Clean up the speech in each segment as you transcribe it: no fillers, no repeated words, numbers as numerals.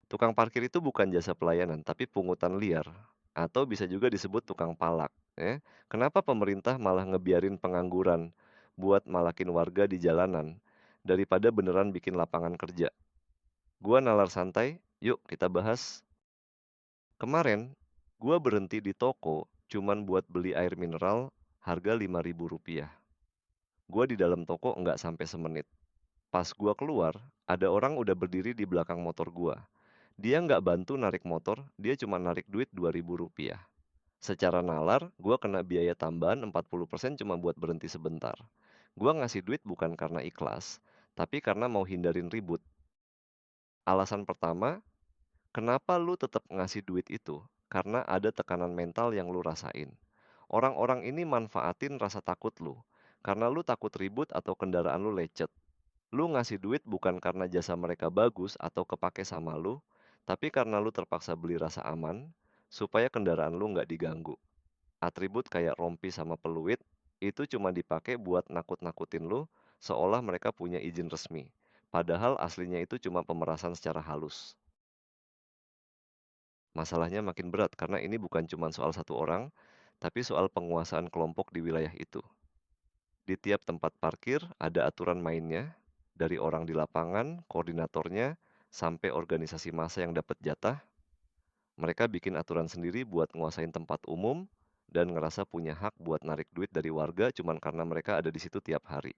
Tukang parkir itu bukan jasa pelayanan, tapi pungutan liar, atau bisa juga disebut tukang palak. Ya. Kenapa pemerintah malah ngebiarin pengangguran buat malakin warga di jalanan daripada beneran bikin lapangan kerja? Gua nalar santai, yuk kita bahas. Kemarin, gua berhenti di toko cuman buat beli air mineral harga Rp5.000. Gua di dalam toko nggak sampai semenit. Pas gua keluar, ada orang udah berdiri di belakang motor gua. Dia nggak bantu narik motor, dia cuma narik duit Rp2.000. Secara nalar, gua kena biaya tambahan 40% cuma buat berhenti sebentar. Gua ngasih duit bukan karena ikhlas, tapi karena mau hindarin ribut. Alasan pertama, kenapa lu tetap ngasih duit itu? Karena ada tekanan mental yang lu rasain. Orang-orang ini manfaatin rasa takut lu, karena lu takut ribut atau kendaraan lu lecet. Lu ngasih duit bukan karena jasa mereka bagus atau kepake sama lu, tapi karena lu terpaksa beli rasa aman, supaya kendaraan lu nggak diganggu. Atribut kayak rompi sama peluit, itu cuma dipakai buat nakut-nakutin lu, seolah mereka punya izin resmi. Padahal aslinya itu cuma pemerasan secara halus. Masalahnya makin berat karena ini bukan cuma soal satu orang, tapi soal penguasaan kelompok di wilayah itu. Di tiap tempat parkir ada aturan mainnya, dari orang di lapangan, koordinatornya, sampai organisasi massa yang dapat jatah. Mereka bikin aturan sendiri buat nguasain tempat umum dan ngerasa punya hak buat narik duit dari warga cuman karena mereka ada di situ tiap hari.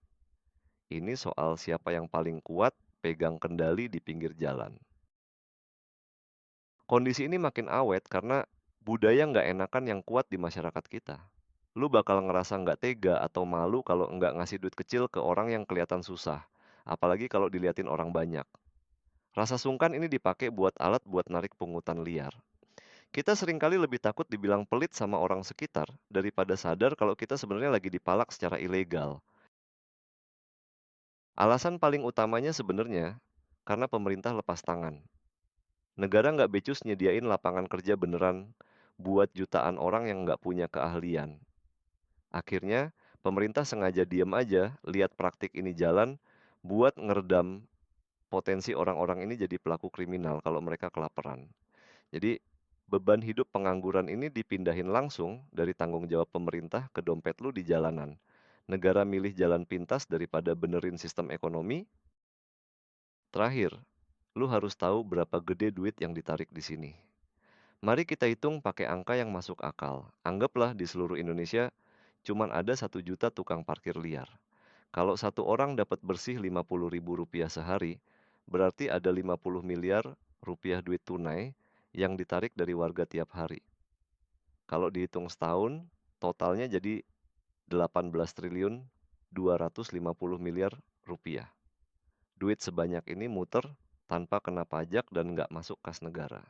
Ini soal siapa yang paling kuat pegang kendali di pinggir jalan. Kondisi ini makin awet karena budaya nggak enakan yang kuat di masyarakat kita. Lu bakal ngerasa nggak tega atau malu kalau nggak ngasih duit kecil ke orang yang kelihatan susah. Apalagi kalau diliatin orang banyak. Rasa sungkan ini dipakai buat alat buat narik pungutan liar. Kita seringkali lebih takut dibilang pelit sama orang sekitar daripada sadar kalau kita sebenarnya lagi dipalak secara ilegal. Alasan paling utamanya sebenarnya karena pemerintah lepas tangan. Negara nggak becus nyediain lapangan kerja beneran buat jutaan orang yang nggak punya keahlian. Akhirnya, pemerintah sengaja diem aja lihat praktik ini jalan buat ngeredam potensi orang-orang ini jadi pelaku kriminal kalau mereka kelaparan. Jadi, beban hidup pengangguran ini dipindahin langsung dari tanggung jawab pemerintah ke dompet lu di jalanan. Negara milih jalan pintas daripada benerin sistem ekonomi. Terakhir, lu harus tahu berapa gede duit yang ditarik di sini. Mari kita hitung pakai angka yang masuk akal. Anggaplah di seluruh Indonesia cuman ada 1 juta tukang parkir liar. Kalau satu orang dapat bersih Rp50.000 sehari, berarti ada 50 miliar rupiah duit tunai yang ditarik dari warga tiap hari. Kalau dihitung setahun, totalnya jadi 18.250 miliar rupiah. Duit sebanyak ini muter tanpa kena pajak dan nggak masuk kas negara.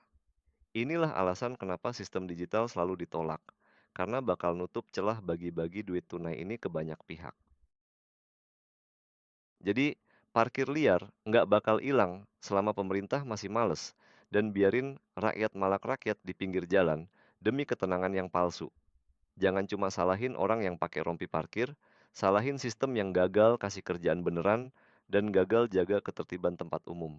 Inilah alasan kenapa sistem digital selalu ditolak, karena bakal nutup celah bagi-bagi duit tunai ini ke banyak pihak. Jadi, parkir liar nggak bakal hilang selama pemerintah masih males dan biarin rakyat malak rakyat di pinggir jalan demi ketenangan yang palsu. Jangan cuma salahin orang yang pakai rompi parkir, salahin sistem yang gagal kasih kerjaan beneran dan gagal jaga ketertiban tempat umum.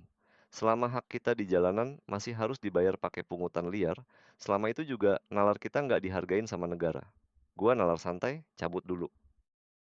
Selama hak kita di jalanan masih harus dibayar pakai pungutan liar, selama itu juga nalar kita nggak dihargain sama negara. Gua nalar santai, cabut dulu.